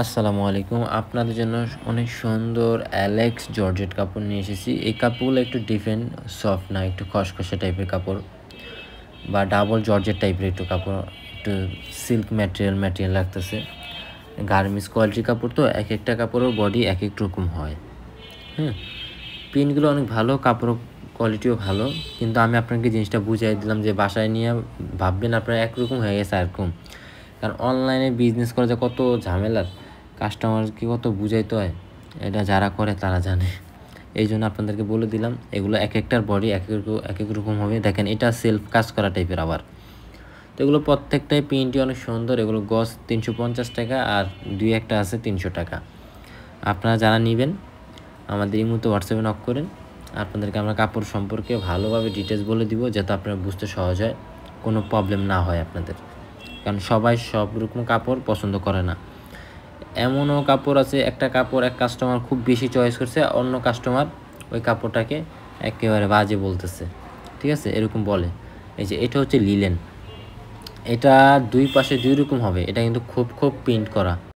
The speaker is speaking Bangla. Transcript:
আসসালামু আলাইকুম। আপনাদের জন্য অনেক সুন্দর অ্যালেক্স জর্জেট কাপড় নিয়ে এসেছি। এই কাপড়গুলো একটু ডিফারেন্ট, সফট না, একটু খসখসে টাইপের কাপড় বা ডাবল জর্জেট টাইপের একটু কাপড়, একটু সিল্ক ম্যাটেরিয়াল লাগতেছে। গার্মেন্টস কোয়ালিটির কাপড় তো একটা কাপড়ের বডি এক রকম হয়। প্রিন্টগুলো অনেক ভালো, কাপড় কোয়ালিটিও ভালো, কিন্তু আমি আপনাকে জিনিসটা বুঝাই দিলাম যে বাসায় নিয়ে ভাববেন আপনার একরকম হয়ে গেছে এরকম। কারণ অনলাইনে বিজনেস করা যে কত ঝামেলার, কাস্টমারকে কত বুঝাইতে হয়, এটা যারা করে তারা জানে। এই জন্য আপনাদেরকে বলে দিলাম, এগুলো একটার বডি এক রকম হবে। দেখেন, এটা সেলফ কাজ করা টাইপের আবার। তো এগুলো প্রত্যেকটাই প্রিন্টই অনেক সুন্দর। এগুলো গজ 350 টাকা, আর দুই একটা আছে 300 টাকা। আপনারা যারা নেবেন আমাদের এই মুহূর্তে হোয়াটসঅ্যাপে নক করেন। আপনাদেরকে আমরা কাপড় সম্পর্কে ভালোভাবে ডিটেলস বলে দিব, যাতে আপনারা বুঝতে সহজ হয়, কোনো প্রবলেম না হয় আপনাদের। কারণ সবাই সব রকম কাপড় পছন্দ করে না। এমনও কাপড় আছে, একটা কাপড় এক কাস্টমার খুব বেশি চয়েস করছে, অন্য কাস্টমার ওই কাপড়টাকে একেবারে বাজে বলতেছে। ঠিক আছে, এরকম বলে। এই যে এটা হচ্ছে লিলেন, এটা দুই পাশে দুই রকম হবে। এটা কিন্তু খুব প্রিন্ট করা।